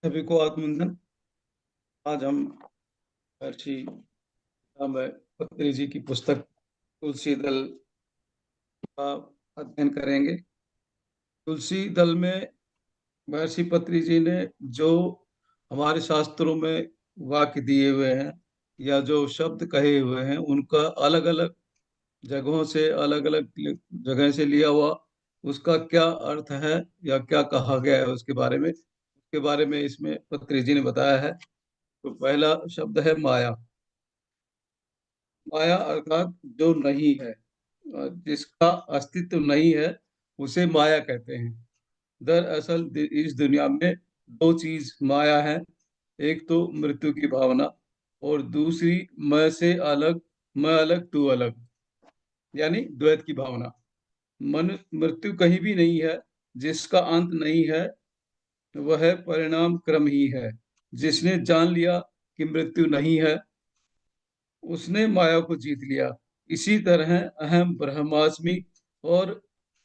सभी को आत्मनिंदन। आज हम महर्षि पत्री जी की पुस्तक तुलसी दल का अध्ययन करेंगे। तुलसी दल में महर्षि पत्री जी ने जो हमारे शास्त्रों में वाक्य दिए हुए हैं या जो शब्द कहे हुए हैं, उनका अलग अलग जगहों से अलग अलग जगह से लिया हुआ उसका क्या अर्थ है या क्या कहा गया है उसके बारे में इसमें पत्री जी ने बताया है। तो पहला शब्द है माया। माया अर्थात जो नहीं है, जिसका अस्तित्व नहीं है, उसे माया कहते हैं। दरअसल इस दुनिया में दो चीज माया है। एक तो मृत्यु की भावना और दूसरी मैं अलग तू अलग, यानी द्वैत की भावना। मन मृत्यु कहीं भी नहीं है, जिसका अंत नहीं है, वह परिणाम क्रम ही है। जिसने जान लिया कि मृत्यु नहीं है, उसने माया को जीत लिया। इसी तरह अहम ब्रह्मास्मि और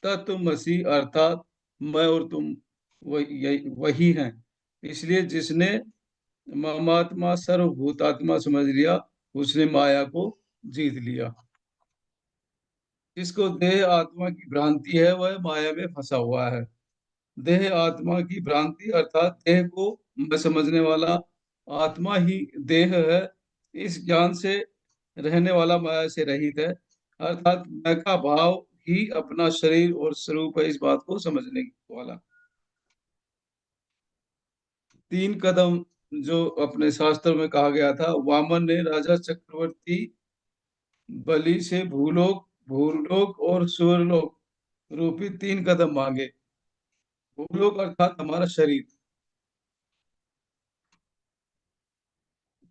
तत्वमसि अर्थात मैं और तुम वही हैं। इसलिए जिसने ममात्मा सर्वभूतात्मा समझ लिया, उसने माया को जीत लिया। जिसको देह आत्मा की भ्रांति है, वह माया में फंसा हुआ है। देह आत्मा की भ्रांति अर्थात देह को मैं समझने वाला आत्मा ही देह है। इस ज्ञान से रहने वाला माया से रहित है, अर्थात मैं का भाव ही अपना शरीर और स्वरूप है, इस बात को समझने वाला। तीन कदम जो अपने शास्त्र में कहा गया था, वामन ने राजा चक्रवर्ती बलि से भूलोक भूलोक और स्वर्लोक रूपी तीन कदम मांगे। भूलोक अर्थात हमारा शरीर,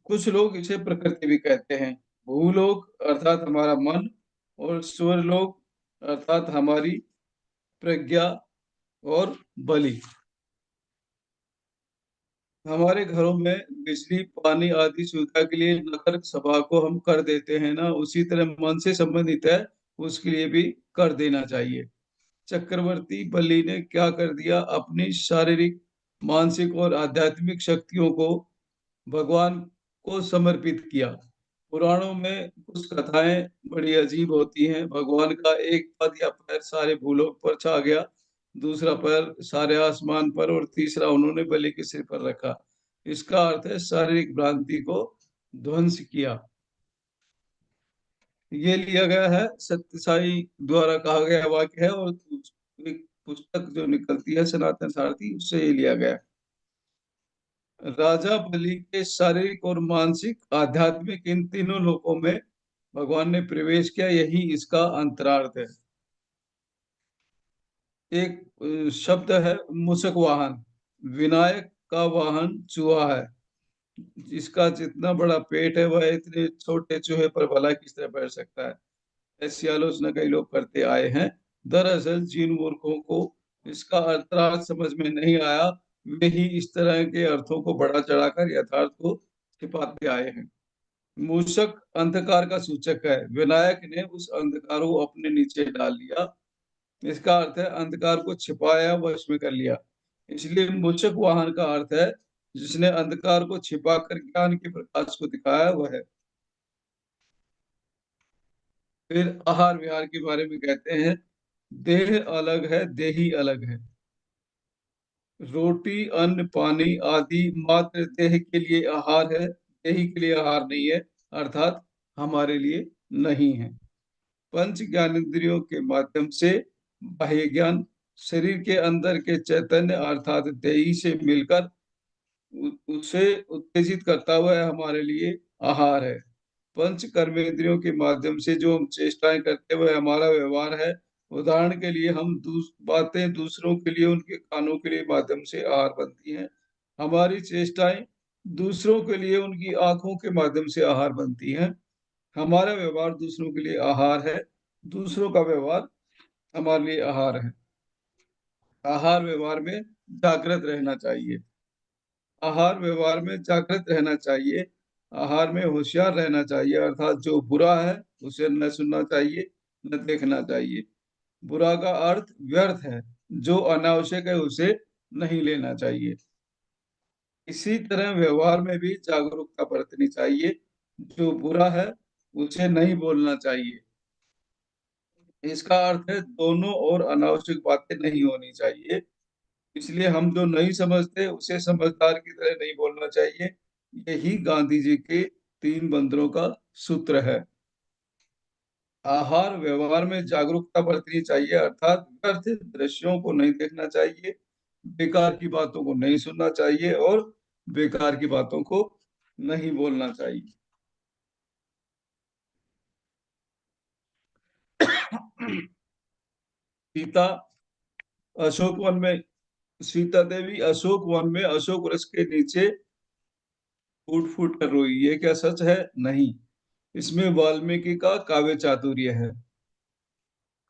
कुछ लोग इसे प्रकृति भी कहते हैं। भूलोक अर्थात हमारा मन और स्वर्लोक अर्थात हमारी प्रज्ञा और बलि। हमारे घरों में बिजली पानी आदि सुविधा के लिए नगर सभा को हम कर देते हैं ना, उसी तरह मन से संबंधित है, उसके लिए भी कर देना चाहिए। चक्रवर्ती बलि ने क्या कर दिया, अपनी शारीरिक मानसिक और आध्यात्मिक शक्तियों को भगवान को समर्पित किया। पुराणों में कुछ कथाएं बड़ी अजीब होती हैं। भगवान का एक पद या पैर सारे भूलोक पर छा गया, दूसरा पैर सारे आसमान पर और तीसरा उन्होंने बलि के सिर पर रखा। इसका अर्थ है शारीरिक भ्रांति को ध्वंस किया। ये लिया गया है सत्य साई द्वारा कहा गया वाक्य है, और एक पुस्तक जो निकलती है सनातन सारथी, उससे ये लिया गया है। राजा बलि के शारीरिक और मानसिक आध्यात्मिक इन तीनों लोकों में भगवान ने प्रवेश किया, यही इसका अंतरार्थ है। एक शब्द है मूषक वाहन। विनायक का वाहन चूहा है। जिसका जितना बड़ा पेट है, वह इतने छोटे चूहे पर भला किस तरह बैठ सकता है। ऐसी आलोचना कई लोग करते आए हैं। दरअसल जिन मूर्खों को इसका अर्थात समझ में नहीं आया, वे ही इस तरह के अर्थों को बढ़ा चढ़ाकर यथार्थ को छिपाते आए हैं। मूषक अंधकार का सूचक है। विनायक ने उस अंधकार को अपने नीचे डाल लिया। इसका अर्थ है अंधकार को छिपाया, वश में कर लिया। इसलिए मूषक वाहन का अर्थ है जिसने अंधकार को छिपाकर ज्ञान के प्रकाश को दिखाया, वह है। फिर आहार विहार के बारे में कहते हैं, देह अलग है देही अलग है। रोटी अन्न पानी आदि मात्र देह के लिए आहार है, देही के लिए आहार नहीं है, अर्थात हमारे लिए नहीं है। पंच ज्ञानेंद्रियों के माध्यम से बाह्य ज्ञान शरीर के अंदर के चैतन्य अर्थात देही से मिलकर उसे उत्तेजित करता हुआ हमारे लिए आहार है। पंच कर्मेंद्रियों के माध्यम से जो हम चेष्टाएं करते हुए हमारा व्यवहार है। उदाहरण के लिए हम बातें दूसरों के लिए उनके कानों के लिए माध्यम से आहार बनती हैं। हमारी चेष्टाएं दूसरों के लिए उनकी आंखों के माध्यम से आहार बनती हैं। हमारा व्यवहार दूसरों के लिए आहार है, दूसरों का व्यवहार हमारे लिए आहार है। आहार व्यवहार में जागृत रहना चाहिए। आहार व्यवहार में जागृत रहना चाहिए। आहार में होशियार रहना चाहिए, अर्थात जो बुरा है उसे न सुनना चाहिए, न देखना चाहिए। बुरा का अर्थ व्यर्थ है, जो अनावश्यक है उसे नहीं लेना चाहिए। इसी तरह व्यवहार में भी जागरूकता बरतनी चाहिए। जो बुरा है उसे नहीं बोलना चाहिए। इसका अर्थ है दोनों और अनावश्यक बातें नहीं होनी चाहिए। इसलिए हम जो नहीं समझते उसे समझदार की तरह नहीं बोलना चाहिए। यही गांधी जी के तीन बंदरों का सूत्र है। आहार व्यवहार में जागरूकता बरतनी चाहिए, अर्थात व्यर्थ दृश्यों को नहीं देखना चाहिए, बेकार की बातों को नहीं सुनना चाहिए और बेकार की बातों को नहीं बोलना चाहिए। सीता अशोक वन में सीता देवी अशोक वन में अशोक वृक्ष के नीचे फूट फूट कर रोई। ये क्या सच है? नहीं। इसमें वाल्मीकि का काव्य चातुर्य है।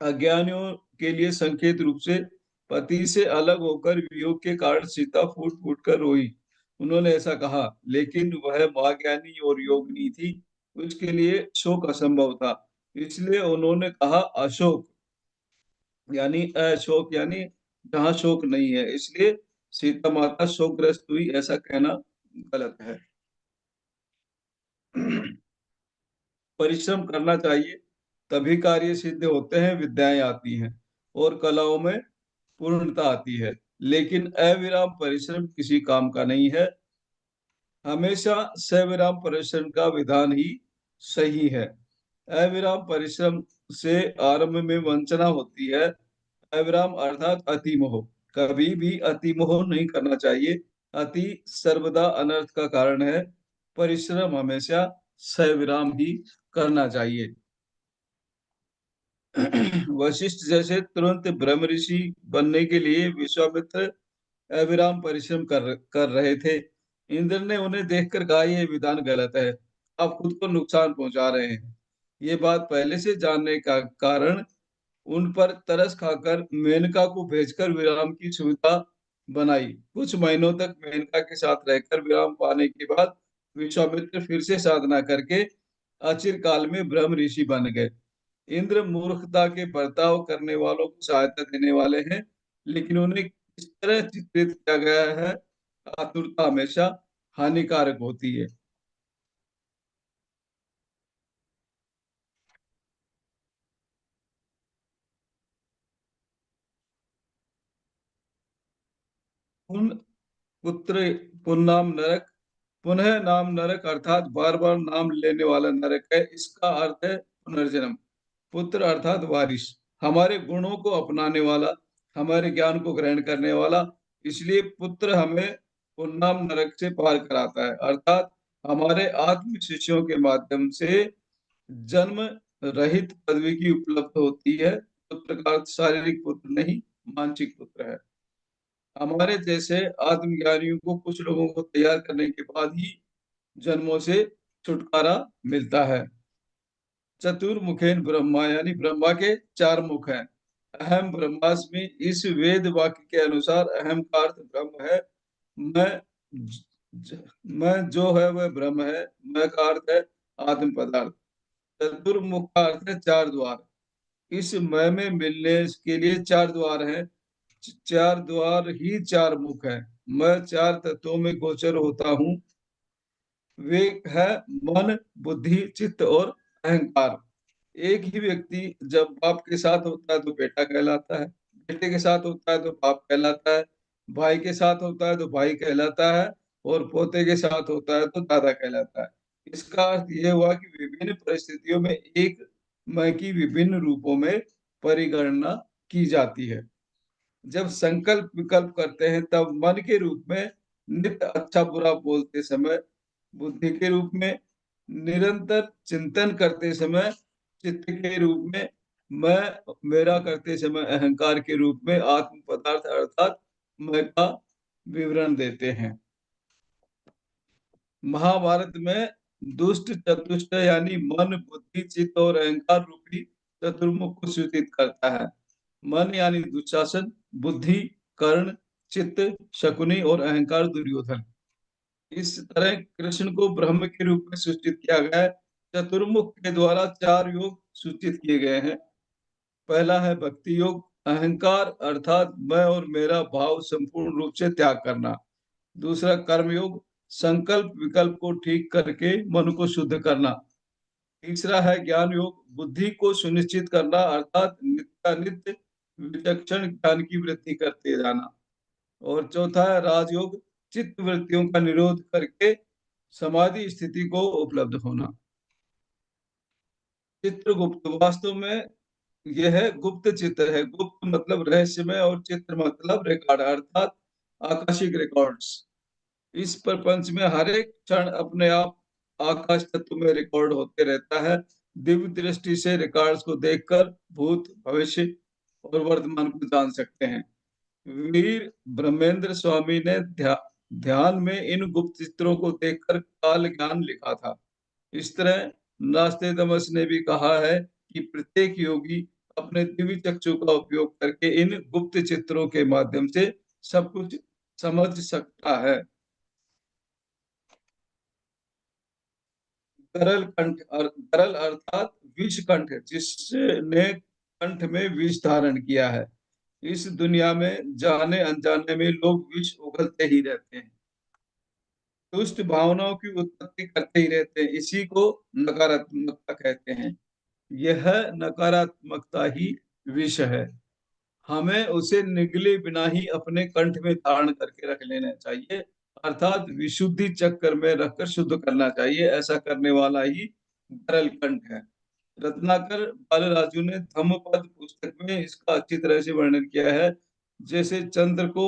अज्ञानियों के लिए संकेत रूप से पति से अलग होकर वियोग के कारण सीता फूट फूट कर रोई। उन्होंने ऐसा कहा, लेकिन वह महाज्ञानी और योगिनी थी, उसके लिए शोक असंभव था। इसलिए उन्होंने कहा अशोक, यानी अशोक, यानी जहाँ शोक नहीं है। इसलिए सीता माता शोकग्रस्त हुई, ऐसा कहना गलत है। परिश्रम करना चाहिए, तभी कार्य सिद्ध होते हैं, विद्याएं आती हैं और कलाओं में पूर्णता आती है। लेकिन अविराम परिश्रम किसी काम का नहीं है। हमेशा सविराम परिश्रम का विधान ही सही है। अविराम परिश्रम से आरंभ में वंचना होती है। अविराम अर्थात अतिमोह। कभी भी अतिमोह नहीं करना चाहिए। अति सर्वदा अनर्थ का कारण है। परिश्रम हमेशा सविराम ही करना चाहिए। वशिष्ठ जैसे तुरंत ब्रह्म ऋषि बनने के लिए विश्वामित्र अविराम परिश्रम कर रहे थे। इंद्र ने उन्हें देखकर कहा, यह विधान गलत है, आप खुद को नुकसान पहुंचा रहे हैं। ये बात पहले से जानने का कारण उन पर तरस खाकर मेनका को भेजकर विराम की सुविधा बनाई। कुछ महीनों तक मेनका के साथ रहकर विराम पाने के बाद विश्वामित्र फिर से साधना करके अचिर काल में ब्रह्म ऋषि बन गए। इंद्र मूर्खता के बर्ताव करने वालों को सहायता देने वाले हैं, लेकिन उन्हें किस तरह चित्रित किया गया है, आतुरता हमेशा हानिकारक होती है। पुन पुत्र पुन्नाम नरक, पुनः नाम नरक अर्थात बार बार नाम लेने वाला नरक है। इसका अर्थ है पुनर्जन्म। पुत्र अर्थात वारिस, हमारे गुणों को अपनाने वाला, हमारे ज्ञान को ग्रहण करने वाला। इसलिए पुत्र हमें पुन्नाम नरक से पार कराता है, अर्थात हमारे आत्म शिष्यों के माध्यम से जन्म रहित पदवी की उपलब्ध होती है। पुत्र का अर्थ शारीरिक पुत्र नहीं, मानसिक पुत्र है। हमारे जैसे आत्मज्ञानियों को कुछ लोगों को तैयार करने के बाद ही जन्मों से छुटकारा मिलता है। चतुर्मुखेन ब्रह्मा, यानी ब्रह्मा के चार मुख हैं। अहम ब्रह्मास्मि, इस वेद वाक्य के अनुसार अहम का अर्थ ब्रह्म है। मैं मैं जो है वह ब्रह्म है। मैं का अर्थ है आत्म पदार्थ। चतुर्मुख का अर्थ है चार द्वार। इस मैं में मिलने के लिए चार द्वार हैं। चार द्वार ही चार मुख है। मैं चार तत्वों में गोचर होता हूँ। वे है मन, बुद्धि, चित्त और अहंकार। एक ही व्यक्ति जब बाप के साथ होता है तो बेटा कहलाता है, बेटे के साथ होता है तो बाप कहलाता है, भाई के साथ होता है तो भाई कहलाता है, और पोते के साथ होता है तो दादा कहलाता है। इसका अर्थ यह हुआ कि विभिन्न परिस्थितियों में एक मैं की विभिन्न रूपों में परिगणना की जाती है। जब संकल्प विकल्प करते हैं तब मन के रूप में नित्य अच्छा बुरा बोलते समय, बुद्धि के रूप में निरंतर चिंतन करते समय, चित्त के रूप में मैं मेरा करते समय, अहंकार के रूप में आत्म पदार्थ अर्थात मैं का विवरण देते हैं। महाभारत में दुष्ट चतुष्ट यानी मन, बुद्धि, चित्त और अहंकार रूपी चतुर्मुख को सूचित करता है। मन यानी दुशासन, बुद्धि कर्ण, चित्त शकुनी और अहंकार दुर्योधन। इस तरह कृष्ण को ब्रह्म के रूप में सूचित किया गया है। चतुर्मुख के द्वारा चार योग सूचित किए गए हैं। पहला है भक्ति योग, अहंकार अर्थात मैं और मेरा भाव संपूर्ण रूप से त्याग करना। दूसरा कर्मयोग, संकल्प विकल्प को ठीक करके मन को शुद्ध करना। तीसरा है ज्ञान योग, बुद्धि को सुनिश्चित करना अर्थात नित्यानित्य विचक्षण ज्ञान की वृद्धि करते जाना। और चौथा है राजयोग, चित्त वृत्तियों का निरोध करके समाधि स्थिति को उपलब्ध होना। चित्रगुप्त वास्तव में यह गुप्त चित्र है। गुप्त मतलब रहस्यमय और चित्र मतलब रिकॉर्ड अर्थात आकाशिक रिकॉर्ड्स। इस प्रपंच में हर एक क्षण अपने आप आकाश तत्व में रिकॉर्ड होते रहता है। दिव्य दृष्टि से रिकॉर्ड्स को देखकर भूत भविष्य और वर्तमान को जान सकते हैं। वीर ब्रह्मेंद्र स्वामी ने ध्यान में इन गुप्त चित्रों को देखकर काल ज्ञान लिखा था। इस तरह नास्तेदमस ने भी कहा है कि प्रत्येक योगी अपने दिव्य चक्षु का उपयोग करके इन गुप्त चित्रों के माध्यम से सब कुछ समझ सकता है। गरल अर्थात विष कंठ, जिसने कंठ में विष धारण किया है। इस दुनिया में जाने अनजाने में लोग विष उगलते ही रहते हैं, दुष्ट भावनाओं की उत्पत्ति करते ही रहते हैं। इसी को नकारात्मकता कहते हैं। यह नकारात्मकता ही विष है। हमें उसे निगले बिना ही अपने कंठ में धारण करके रख लेना चाहिए, अर्थात विशुद्धि चक्कर में रखकर शुद्ध करना चाहिए। ऐसा करने वाला ही गरल कंठ है। रत्नाकर बालराजू ने धम्मपद पुस्तक में इसका अच्छी तरह से वर्णन किया है। जैसे चंद्र को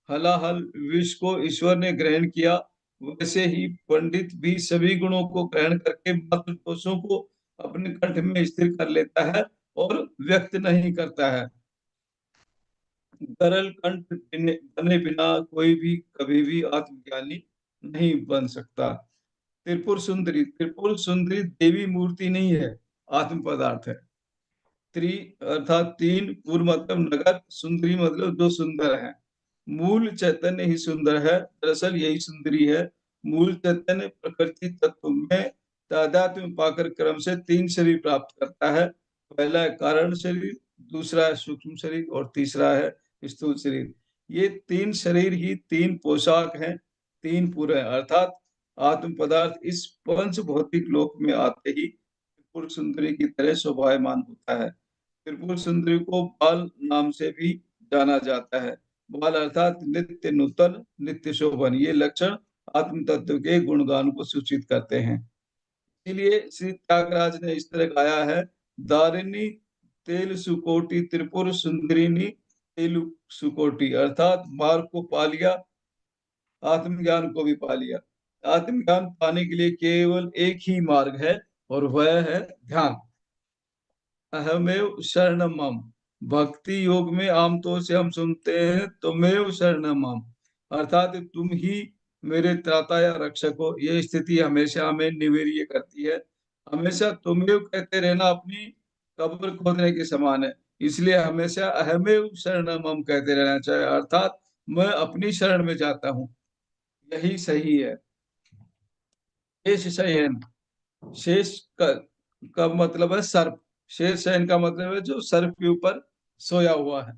हलाहल विष को ईश्वर ने ग्रहण किया, वैसे ही पंडित भी सभी गुणों को ग्रहण करके मात्र दोषों को अपने कंठ में स्थिर कर लेता है और व्यक्त नहीं करता है। गरल कंठ बने बिना कोई भी कभी भी आत्मज्ञानी नहीं बन सकता। त्रिपुर सुंदरी देवी मूर्ति नहीं है, आत्म पदार्थ है। त्रि अर्थात तीन, पुर मतलब नगर, सुंदरी मतलब जो सुंदर है। मूल चैतन्य ही सुंदर है, दरअसल यही सुंदरी है। मूल चैतन्य प्रकृति तत्व में तादात्म्य पाकर क्रम से तीन शरीर प्राप्त करता है। पहला है कारण शरीर, दूसरा है सूक्ष्म शरीर और तीसरा है स्थूल शरीर। ये तीन शरीर ही तीन पोशाक हैं, तीन पुर है, अर्थात आत्म पदार्थ इस पंच भौतिक लोक में आते ही त्रिपुर सुंदरी की तरह शोभायमान होता है। त्रिपुर सुंदरी को बाल नाम से भी जाना जाता है। बाल अर्थात नित्य नूतन, नित्य शोभन। ये लक्षण आत्म तत्व के गुणगान को सूचित करते हैं। इसलिए श्री त्यागराज ने इस तरह गाया है, दारिणी तेल सुकोटि त्रिपुर सुंदरिनी तेलु सुकोटि, अर्थात मार्ग को पा लिया, आत्मज्ञान को भी पा लिया। आत्मज्ञान पाने के लिए केवल एक ही मार्ग है और वह है ध्यान। अहमेव शरणम मम। भक्ति योग में आमतौर से हम सुनते हैं तुमेव शरणम मम, अर्थात तुम ही मेरे त्राता या रक्षक हो। यह स्थिति हमेशा हमें निवेरिय करती है। हमेशा तुमेव कहते रहना अपनी कब्र खोदने के समान है। इसलिए हमेशा अहमेव शरणम मम कहते रहना चाहिए, अर्थात मैं अपनी शरण में जाता हूँ, यही सही है। शेष शयन, शेष का मतलब है सर्प। शेष शयन का मतलब है जो सर्प के ऊपर सोया हुआ है।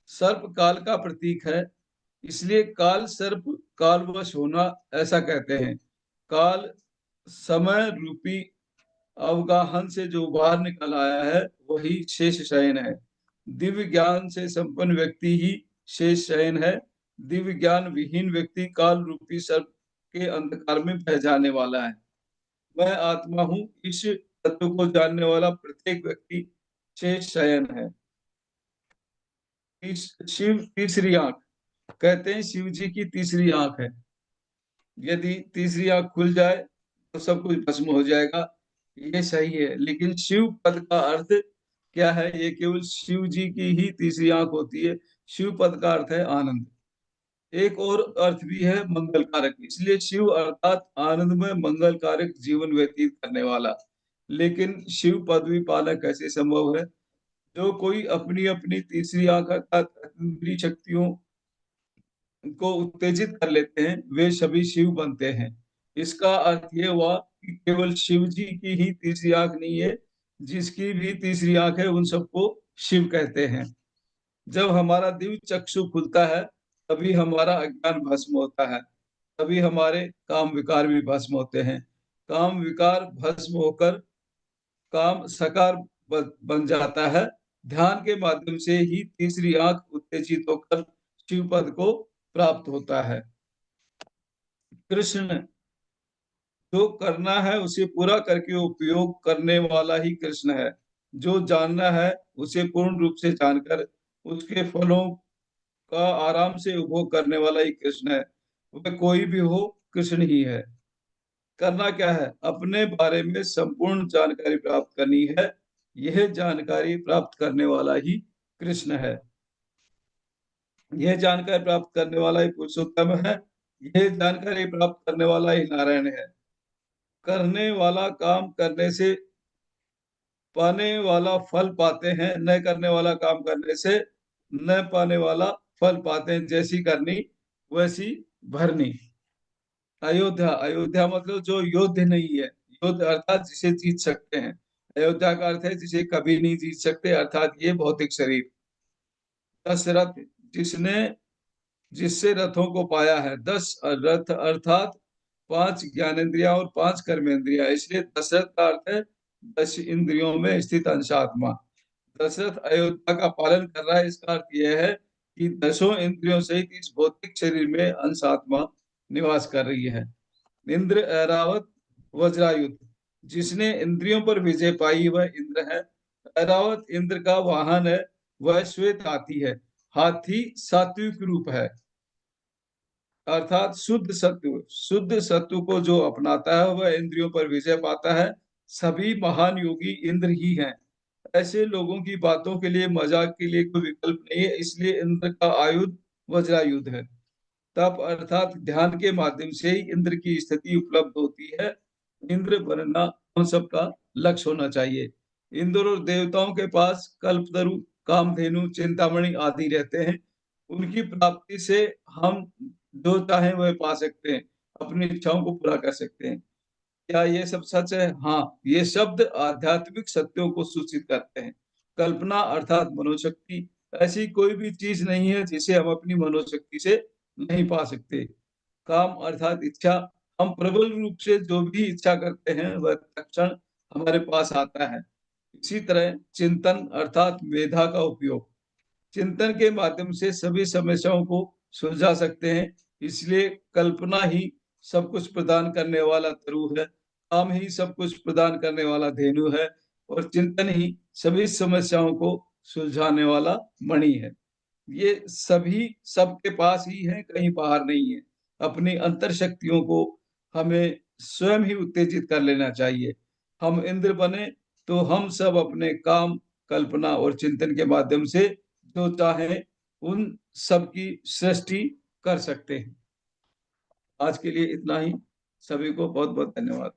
सर्प काल का प्रतीक है, इसलिए काल सर्प कालवश होना ऐसा कहते हैं। काल समय रूपी अवगाहन से जो बाहर निकल आया है वही शेष शयन है। दिव्य ज्ञान से संपन्न व्यक्ति ही शेष शयन है। दिव्य ज्ञान विहीन व्यक्ति काल रूपी सर्प के अंधकार में बह जाने वाला है। मैं आत्मा हूँ, इस तत्व को जानने वाला प्रत्येक व्यक्ति शेष शयन है। शिव तीसरी आंख, कहते हैं शिव जी की तीसरी आंख है। यदि तीसरी आंख खुल जाए तो सब कुछ भस्म हो जाएगा, ये सही है। लेकिन शिव पद का अर्थ क्या है? ये केवल शिव जी की ही तीसरी आंख होती है। शिव पद का अर्थ है आनंद। एक और अर्थ भी है मंगल कारक, इसलिए शिव अर्थात आनंदमय मंगल कारक जीवन व्यतीत करने वाला। लेकिन शिव पदवी पाना कैसे संभव है? जो कोई अपनी अपनी तीसरी आंख अर्थात इंद्रिय शक्तियों को उत्तेजित कर लेते हैं वे सभी शिव बनते हैं। इसका अर्थ ये हुआ कि केवल शिव जी की ही तीसरी आंख नहीं है, जिसकी भी तीसरी आंख है उन सबको शिव कहते हैं। जब हमारा दिव्य चक्षु खुलता है तभी हमारा अज्ञान भस्म होता है, तभी हमारे काम विकार भी भस्म होते हैं। काम विकार भस्म होकर काम साकार बन जाता है। ध्यान के माध्यम से ही तीसरी आंख उत्तेजित होकर शिव पद को प्राप्त होता है। कृष्ण, जो करना है उसे पूरा करके उपयोग करने वाला ही कृष्ण है। जो जानना है उसे पूर्ण रूप से जानकर उसके फलों का आराम से उपभोग करने वाला ही कृष्ण है। वह कोई भी हो, कृष्ण ही है। करना क्या है? अपने बारे में संपूर्ण जानकारी प्राप्त करनी है। यह जानकारी प्राप्त करने वाला ही कृष्ण है। यह जानकारी प्राप्त करने वाला ही पुरुषोत्तम है। यह जानकारी प्राप्त करने वाला ही नारायण है। करने वाला काम करने से पाने वाला फल पाते हैं, न करने वाला काम करने से न पाने वाला फल पाते हैं। जैसी करनी वैसी भरनी। अयोध्या, अयोध्या मतलब जो योद्ध नहीं है। योद्ध अर्थात जिसे जीत सकते हैं। अयोध्या का अर्थ है जिसे कभी नहीं जीत सकते, अर्थात ये भौतिक शरीर। दशरथ, जिसने जिससे रथों को पाया है। 10 रथ अर्थात 5 ज्ञानेंद्रिया और 5 कर्मेंद्रिया, इसलिए दशरथ का अर्थ है 10 इंद्रियों में स्थित अंशात्मा। दशरथ अयोध्या का पालन कर रहा है, इसका अर्थ यह है कि 10 इंद्रियों सहित इस भौतिक शरीर में अंशात्मा निवास कर रही है। इंद्र ऐरावत वज्रायुध, जिसने इंद्रियों पर विजय पाई वह इंद्र है। ऐरावत इंद्र का वाहन है। वह श्वेत हाथी है। हाथी सात्विक रूप है, अर्थात शुद्ध सत्व। शुद्ध सत्व को जो अपनाता है वह इंद्रियों पर विजय पाता है। सभी महान योगी इंद्र ही हैं। ऐसे लोगों की बातों के लिए, मजाक के लिए कोई विकल्प नहीं है, इसलिए इंद्र का आयुध वज्रायुध है। तप अर्थात ध्यान के माध्यम से ही इंद्र की स्थिति उपलब्ध होती है। इंद्र बनना हम सबका लक्ष्य होना चाहिए। इंद्र और देवताओं के पास कल्पतरु, कामधेनु, चिंतामणि आदि रहते हैं। उनकी प्राप्ति से हम जो चाहे वह पा सकते हैं, अपनी इच्छाओं को पूरा कर सकते हैं। क्या ये सब सच है? हाँ, ये शब्द आध्यात्मिक सत्यों को सूचित करते हैं। कल्पना अर्थात मनोशक्ति, ऐसी कोई भी चीज नहीं है जिसे हम अपनी मनोशक्ति से नहीं पा सकते। काम अर्थात इच्छा, हम प्रबल रूप से जो भी इच्छा करते हैं वह तत्क्षण हमारे पास आता है। इसी तरह चिंतन अर्थात मेधा का उपयोग, चिंतन के माध्यम से सभी समस्याओं को सुलझा सकते हैं। इसलिए कल्पना ही सब कुछ प्रदान करने वाला तरु है। काम ही सब कुछ प्रदान करने वाला धेनु है। और चिंतन ही सभी समस्याओं को सुलझाने वाला मणि है। ये सभी सबके पास ही है, कहीं बाहर नहीं है। अपनी अंतर शक्तियों को हमें स्वयं ही उत्तेजित कर लेना चाहिए। हम इंद्र बने तो हम सब अपने काम, कल्पना और चिंतन के माध्यम से जो चाहे उन सब की सृष्टि कर सकते हैं। आज के लिए इतना ही। सभी को बहुत बहुत धन्यवाद।